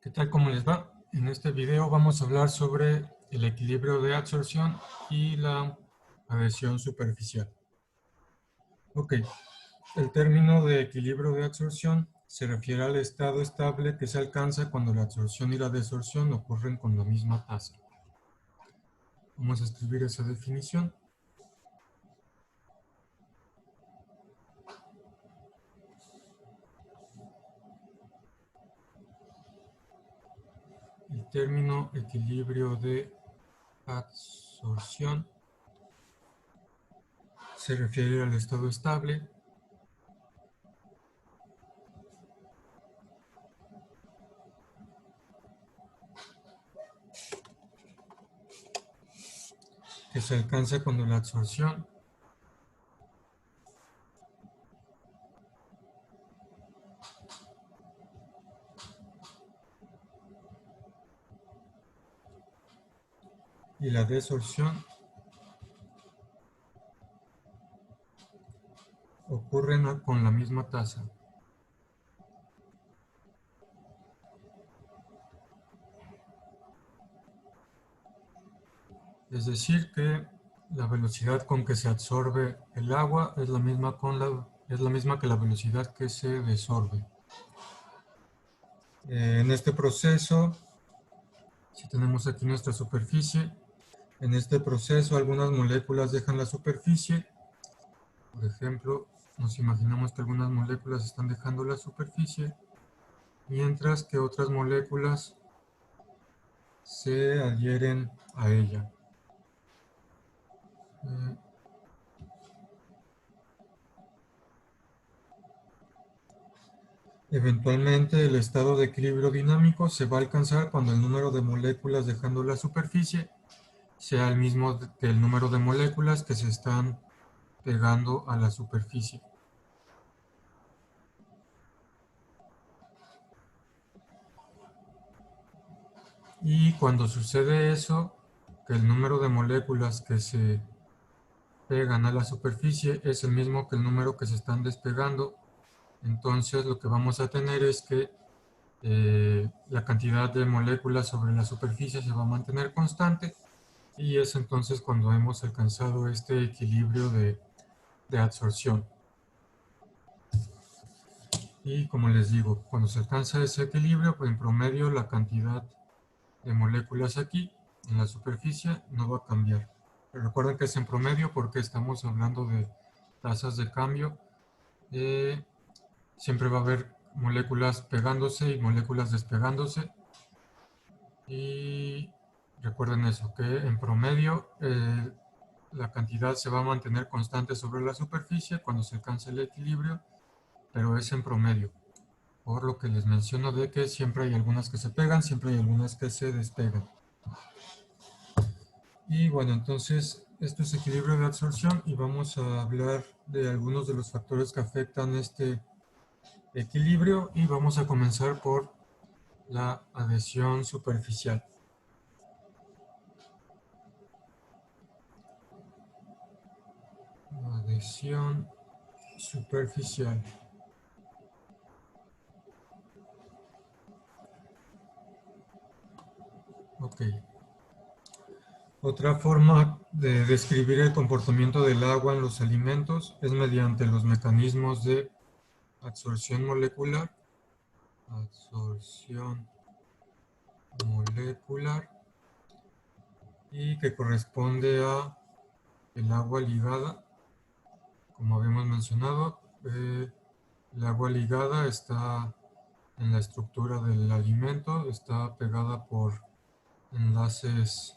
¿Qué tal? ¿Cómo les va? En este video vamos a hablar sobre el equilibrio de absorción y la adhesión superficial. Ok, el término de equilibrio de absorción se refiere al estado estable que se alcanza cuando la absorción y la desorción ocurren con la misma tasa. Vamos a escribir esa definición. El término equilibrio de absorción se refiere al estado estable que se alcanza cuando la absorción y la desorción ocurren con la misma tasa. Es decir, que la velocidad con que se absorbe el agua es la misma que la velocidad que se desorbe. En este proceso, si tenemos aquí nuestra superficie, en este proceso algunas moléculas dejan la superficie. Por ejemplo, nos imaginamos que algunas moléculas están dejando la superficie, mientras que otras moléculas se adhieren a ella. Eventualmente, el estado de equilibrio dinámico se va a alcanzar cuando el número de moléculas dejando la superficie sea el mismo que el número de moléculas que se están pegando a la superficie. Y cuando sucede eso, que el número de moléculas que se pegan a la superficie es el mismo que el número que se están despegando, entonces lo que vamos a tener es que la cantidad de moléculas sobre la superficie se va a mantener constante, y es entonces cuando hemos alcanzado este equilibrio de absorción. Y como les digo, cuando se alcanza ese equilibrio, pues en promedio la cantidad de moléculas aquí en la superficie no va a cambiar. Pero recuerden que es en promedio porque estamos hablando de tasas de cambio. Siempre va a haber moléculas pegándose y moléculas despegándose. Y recuerden eso, que en promedio la cantidad se va a mantener constante sobre la superficie cuando se alcance el equilibrio, pero es en promedio. Por lo que les menciono de que siempre hay algunas que se pegan, siempre hay algunas que se despegan. Y bueno, entonces esto es equilibrio de absorción y vamos a hablar de algunos de los factores que afectan este equilibrio y vamos a comenzar por la adhesión superficial. Adhesión superficial. Ok. Otra forma de describir el comportamiento del agua en los alimentos es mediante los mecanismos de absorción molecular, y que corresponde a el agua ligada. Como habíamos mencionado, el agua ligada está en la estructura del alimento, está pegada por enlaces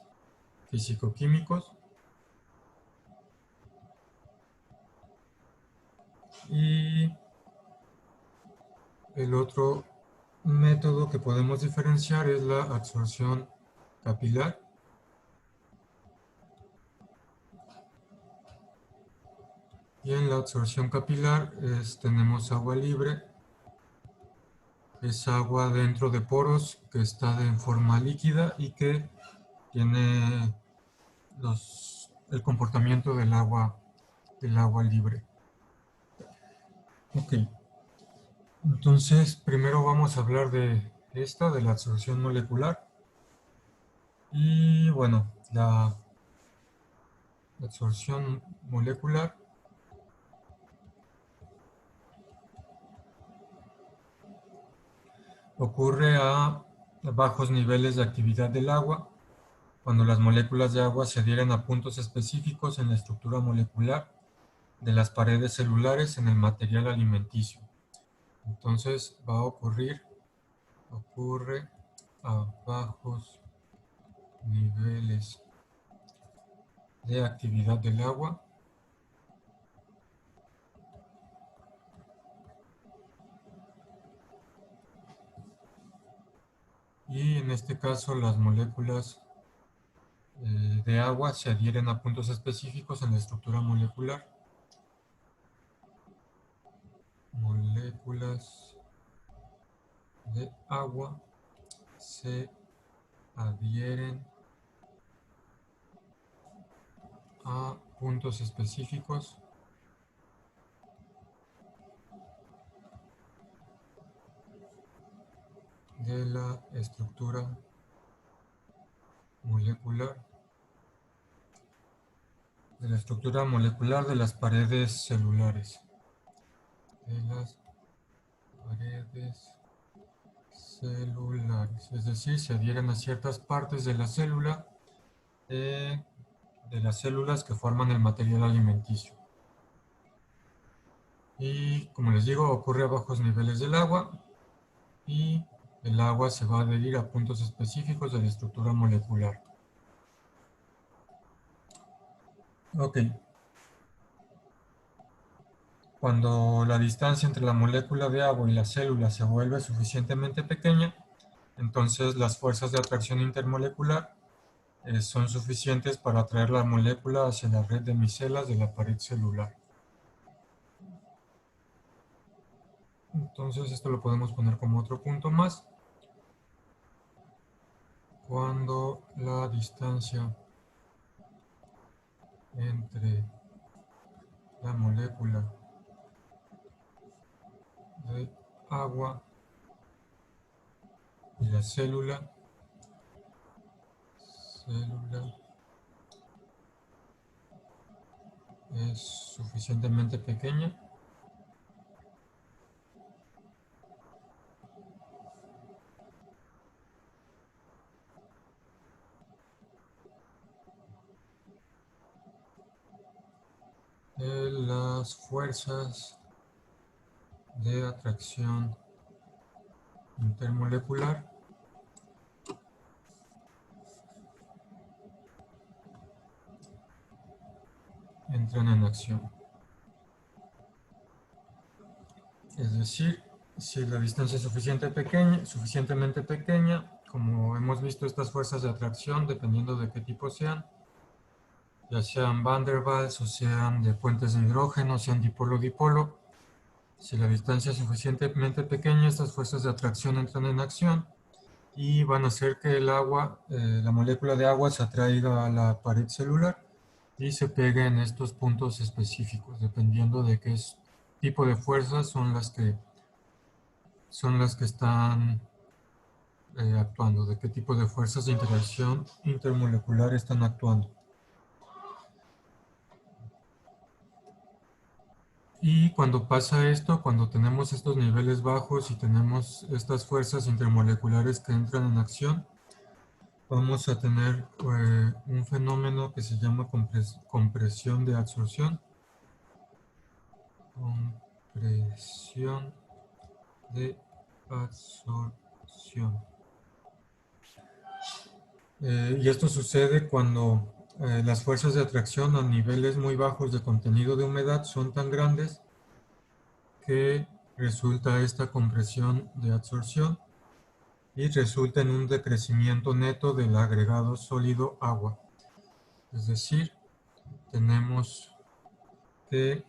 físico-químicos. Y el otro método que podemos diferenciar es la absorción capilar. Y en la absorción capilar tenemos agua libre. Es agua dentro de poros que está en forma líquida y que tiene el comportamiento del agua libre. Ok. Entonces, primero vamos a hablar de esta de la absorción molecular. Y bueno, la absorción molecular ocurre a bajos niveles de actividad del agua, cuando las moléculas de agua se adhieren a puntos específicos en la estructura molecular de las paredes celulares en el material alimenticio. Entonces va a ocurre a bajos niveles de actividad del agua y en este caso las moléculas de agua se adhieren a puntos específicos en la estructura molecular. Moléculas de agua se adhieren a puntos específicos de la estructura molecular de las paredes celulares. Es decir, se adhieren a ciertas partes de la célula, de las células que forman el material alimenticio. Y como les digo, ocurre a bajos niveles del agua y el agua se va a adherir a puntos específicos de la estructura molecular. Ok. Cuando la distancia entre la molécula de agua y la célula se vuelve suficientemente pequeña, entonces las fuerzas de atracción intermolecular son suficientes para atraer la molécula hacia la red de micelas de la pared celular. Entonces esto lo podemos poner como otro punto más. Cuando la distancia entre la molécula de agua y la célula es suficientemente pequeña, las fuerzas de atracción intermolecular entran en acción. Es decir, si la distancia es suficientemente pequeña, como hemos visto, estas fuerzas de atracción, dependiendo de qué tipo sean, ya sean Van der Waals o sean de puentes de hidrógeno, sean dipolo-dipolo, si la distancia es suficientemente pequeña, estas fuerzas de atracción entran en acción y van a hacer que el agua, la molécula de agua se atraiga a la pared celular y se pegue en estos puntos específicos, dependiendo de qué tipo de fuerzas son las que están actuando, de qué tipo de fuerzas de interacción intermolecular están actuando. Y cuando pasa esto, cuando tenemos estos niveles bajos y tenemos estas fuerzas intermoleculares que entran en acción, vamos a tener un fenómeno que se llama compresión de absorción. Compresión de absorción. Y esto sucede cuando las fuerzas de atracción a niveles muy bajos de contenido de humedad son tan grandes que resulta esta compresión de absorción y resulta en un decrecimiento neto del agregado sólido agua. Es decir, tenemos que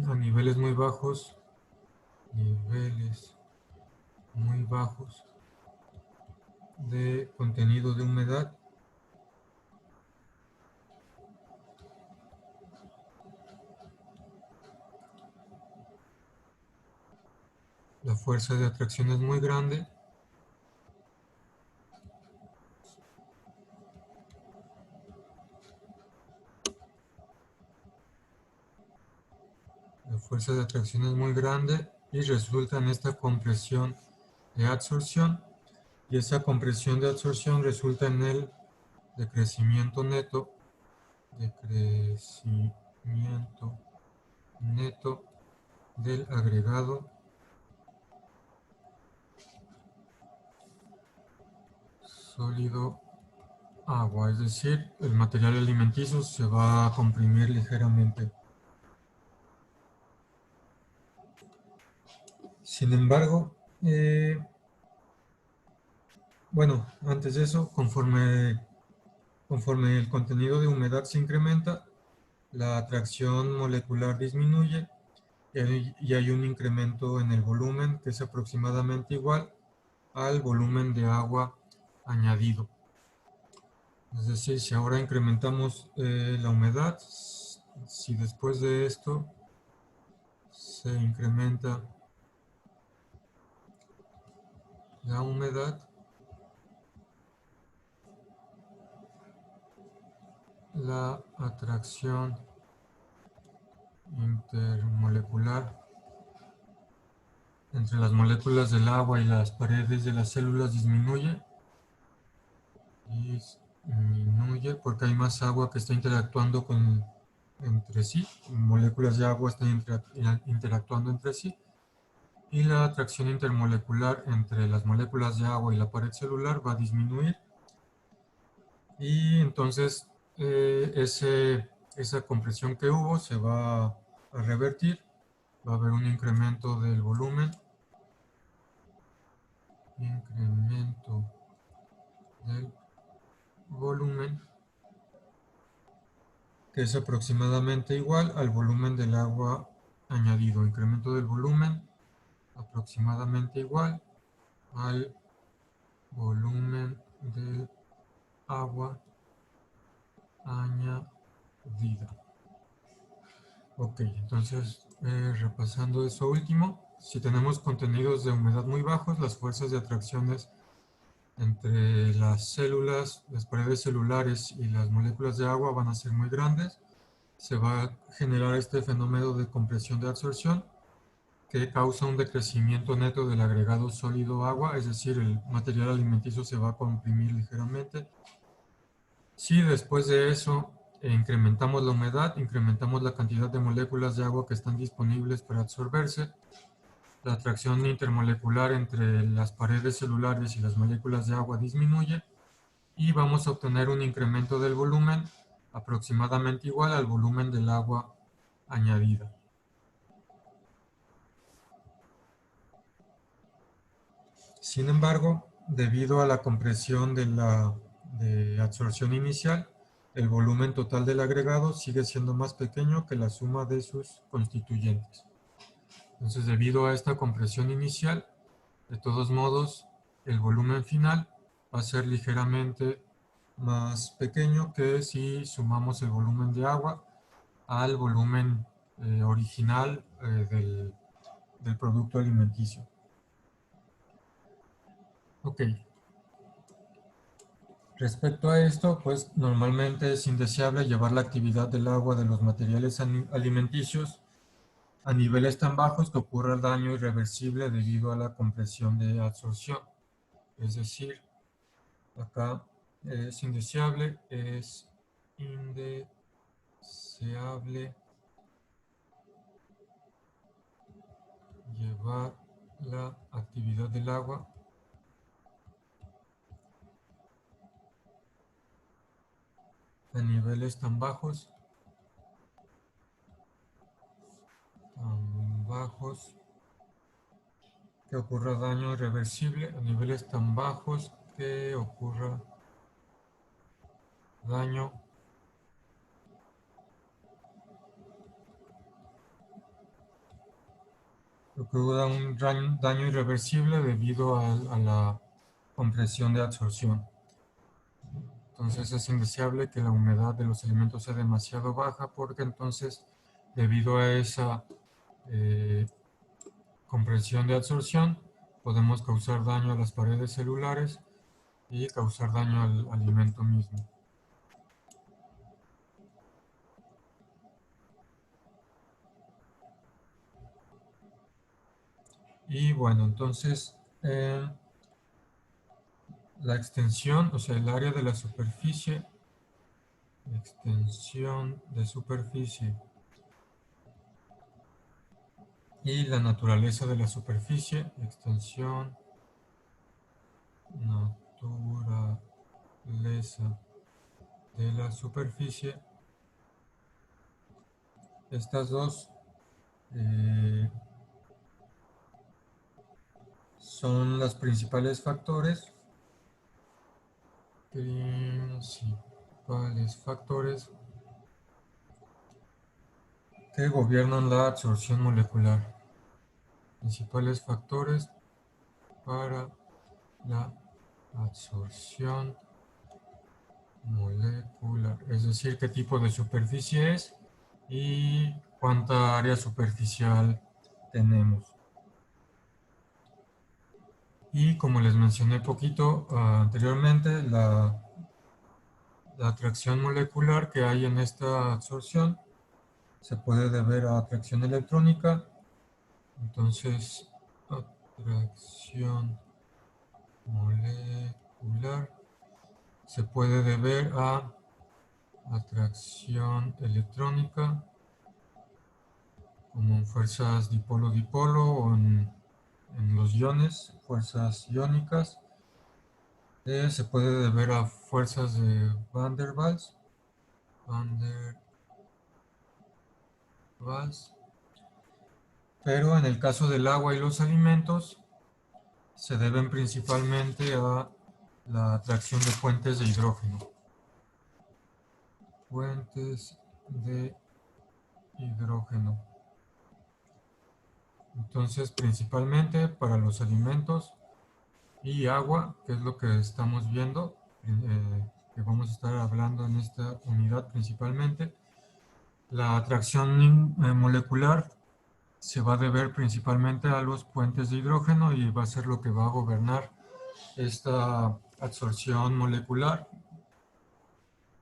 a niveles muy bajos de contenido de humedad, la fuerza de atracción es muy grande fuerza de atracción es muy grande y resulta en esta compresión de adsorción, y esa compresión de adsorción resulta en el decrecimiento neto del agregado sólido agua, es decir, el material alimenticio se va a comprimir ligeramente. Sin embargo, bueno, antes de eso, conforme el contenido de humedad se incrementa, la atracción molecular disminuye y hay un incremento en el volumen que es aproximadamente igual al volumen de agua añadido. Es decir, si ahora incrementamos la humedad, si después de esto se incrementa la humedad, la atracción intermolecular entre las moléculas del agua y las paredes de las células disminuye porque hay más agua que está interactuando entre sí, moléculas de agua están interactuando entre sí, y la atracción intermolecular entre las moléculas de agua y la pared celular va a disminuir, y entonces esa compresión que hubo se va a revertir, va a haber un incremento del volumen, que es aproximadamente igual al volumen del agua añadido. Incremento del volumen aproximadamente igual al volumen del agua añadida. Ok, entonces repasando eso último, si tenemos contenidos de humedad muy bajos, las fuerzas de atracciones entre las células, las paredes celulares y las moléculas de agua van a ser muy grandes. Se va a generar este fenómeno de compresión de absorción que causa un decrecimiento neto del agregado sólido agua, es decir, el material alimenticio se va a comprimir ligeramente. Si después de eso incrementamos la humedad, incrementamos la cantidad de moléculas de agua que están disponibles para absorberse, la atracción intermolecular entre las paredes celulares y las moléculas de agua disminuye y vamos a obtener un incremento del volumen aproximadamente igual al volumen del agua añadida. Sin embargo, debido a la compresión de absorción inicial, el volumen total del agregado sigue siendo más pequeño que la suma de sus constituyentes. Entonces, debido a esta compresión inicial, de todos modos, el volumen final va a ser ligeramente más pequeño que si sumamos el volumen de agua al volumen original del producto alimenticio. Ok. Respecto a esto, pues normalmente es indeseable llevar la actividad del agua de los materiales alimenticios a niveles tan bajos que ocurra daño irreversible debido a la compresión de absorción. Es decir, acá es indeseable llevar la actividad del agua a niveles tan bajos que ocurra daño irreversible, a niveles tan bajos que ocurra daño un daño irreversible debido a la compresión de absorción. Entonces es indeseable que la humedad de los alimentos sea demasiado baja, porque entonces, debido a esa compresión de absorción, podemos causar daño a las paredes celulares y causar daño al alimento mismo. Y bueno, entonces la extensión, o sea, el área de la superficie, extensión de superficie y la naturaleza de la superficie, extensión, naturaleza de la superficie. Estas dos son los principales factores que gobiernan la absorción molecular. Principales factores para la absorción molecular, es decir, qué tipo de superficie es y cuánta área superficial tenemos. Y como les mencioné poquito anteriormente, la atracción molecular que hay en esta absorción se puede deber a atracción electrónica. Entonces, atracción molecular se puede deber a atracción electrónica, como en fuerzas dipolo-dipolo o en los iones, fuerzas iónicas. Se puede deber a fuerzas de Van der Waals, pero en el caso del agua y los alimentos se deben principalmente a la atracción de fuentes de hidrógeno. Fuentes de hidrógeno. Entonces, principalmente para los alimentos y agua, que es lo que estamos viendo, que vamos a estar hablando en esta unidad principalmente, la atracción molecular se va a deber principalmente a los puentes de hidrógeno y va a ser lo que va a gobernar esta absorción molecular.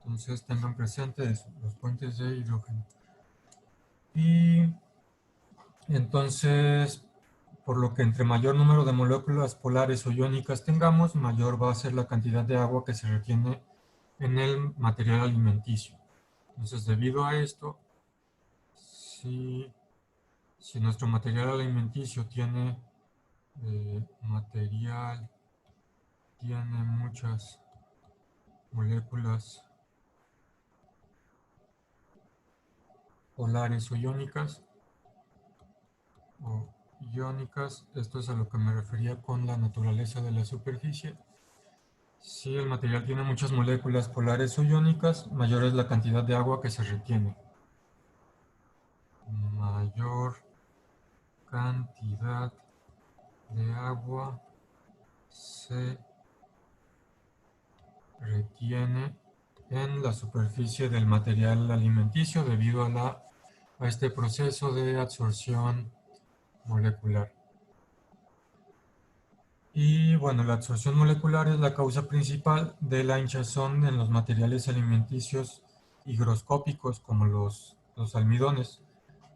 Entonces tengan presente eso, los puentes de hidrógeno. Y entonces, por lo que entre mayor número de moléculas polares o iónicas tengamos, mayor va a ser la cantidad de agua que se retiene en el material alimenticio. Entonces, debido a esto, si nuestro material alimenticio tiene muchas moléculas polares o iónicas, esto es a lo que me refería con la naturaleza de la superficie. Si el material tiene muchas moléculas polares o iónicas, mayor es la cantidad de agua que se retiene. Mayor cantidad de agua se retiene en la superficie del material alimenticio debido a este proceso de absorción molecular. Y bueno, la absorción molecular es la causa principal de la hinchazón en los materiales alimenticios higroscópicos como los almidones.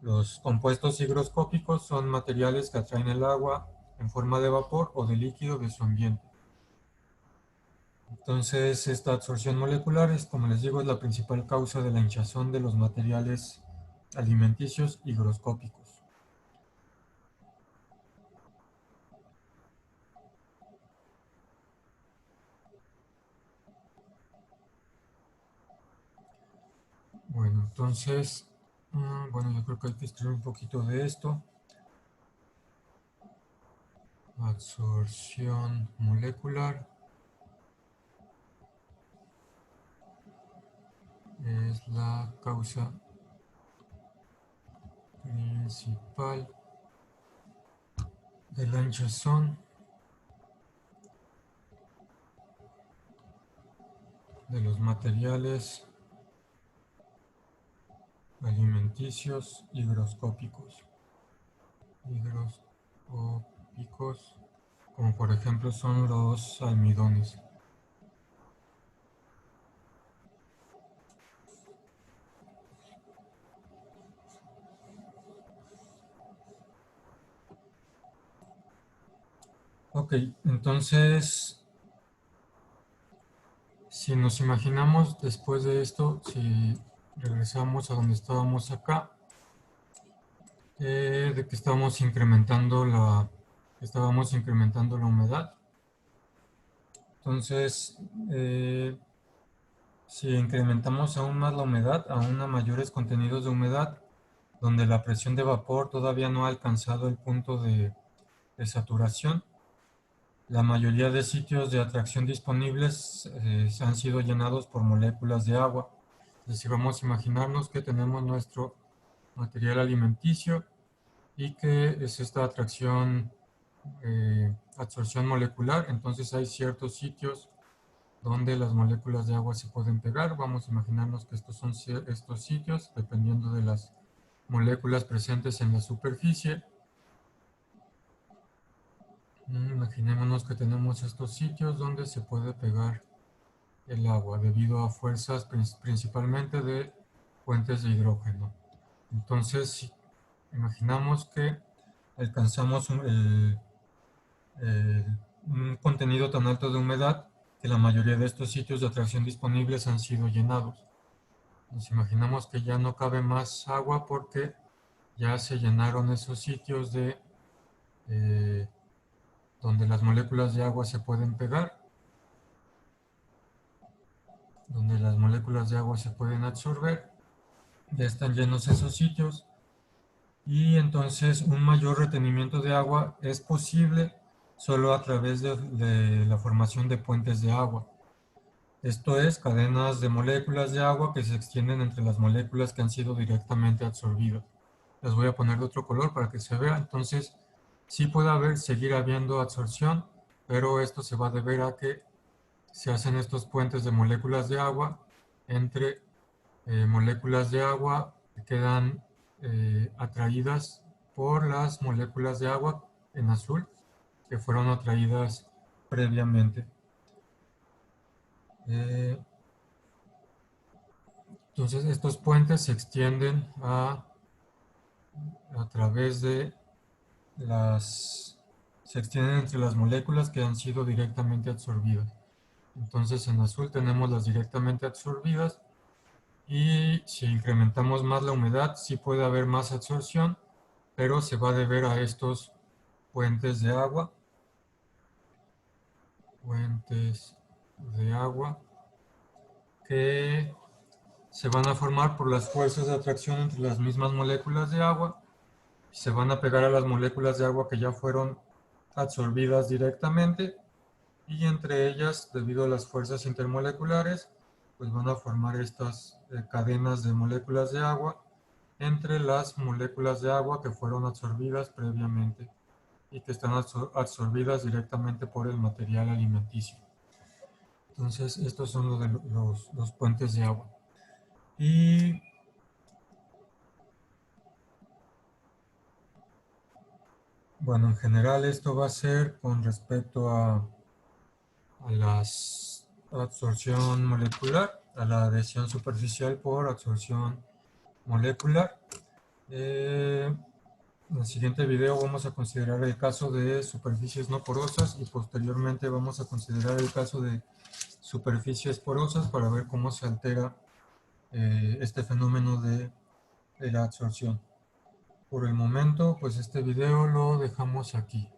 Los compuestos higroscópicos son materiales que atraen el agua en forma de vapor o de líquido de su ambiente. Entonces, esta absorción molecular es, como les digo, es la principal causa de la hinchazón de los materiales alimenticios higroscópicos. Bueno, entonces, yo creo que hay que escribir un poquito de esto. Absorción molecular es la causa principal de la hinchazón de los materiales alimenticios higroscópicos. Como por ejemplo son los almidones. Ok, entonces, si nos imaginamos después de esto, si regresamos a donde estábamos acá, de que estábamos incrementando la humedad. Entonces, si incrementamos aún más la humedad, aún a mayores contenidos de humedad, donde la presión de vapor todavía no ha alcanzado el punto de saturación, la mayoría de sitios de atracción disponibles se han sido llenados por moléculas de agua. Entonces, si vamos a imaginarnos que tenemos nuestro material alimenticio y que es esta absorción molecular, entonces hay ciertos sitios donde las moléculas de agua se pueden pegar. Vamos a imaginarnos que estos son estos sitios, dependiendo de las moléculas presentes en la superficie. Imaginémonos que tenemos estos sitios donde se puede pegar el agua debido a fuerzas principalmente de fuentes de hidrógeno. Entonces, si imaginamos que alcanzamos un contenido tan alto de humedad que la mayoría de estos sitios de atracción disponibles han sido llenados. Nos imaginamos que ya no cabe más agua porque ya se llenaron esos sitios eh, donde las moléculas de agua se pueden pegar, donde las moléculas de agua se pueden absorber. Ya están llenos esos sitios y entonces un mayor retenimiento de agua es posible solo a través de la formación de puentes de agua. Esto es, cadenas de moléculas de agua que se extienden entre las moléculas que han sido directamente absorbidas. Las voy a poner de otro color para que se vea. Entonces, sí puede seguir habiendo absorción, pero esto se va a deber a que se hacen estos puentes de moléculas de agua entre moléculas de agua que quedan atraídas por las moléculas de agua en azul que fueron atraídas previamente. Entonces estos puentes se extienden a través de se extienden entre las moléculas que han sido directamente absorbidas. Entonces en azul tenemos las directamente absorbidas y si incrementamos más la humedad sí puede haber más absorción, pero se va a deber a estos puentes de agua, puentes de agua que se van a formar por las fuerzas de atracción entre las mismas moléculas de agua, se van a pegar a las moléculas de agua que ya fueron absorbidas directamente y entre ellas, debido a las fuerzas intermoleculares, pues van a formar estas cadenas de moléculas de agua entre las moléculas de agua que fueron absorbidas previamente y que están absorbidas directamente por el material alimenticio. Entonces, estos son los puentes de agua. Y bueno, en general esto va a ser con respecto a la absorción molecular, a la adhesión superficial por absorción molecular. En el siguiente video vamos a considerar el caso de superficies no porosas y posteriormente vamos a considerar el caso de superficies porosas para ver cómo se altera este fenómeno de la absorción. Por el momento, pues este video lo dejamos aquí.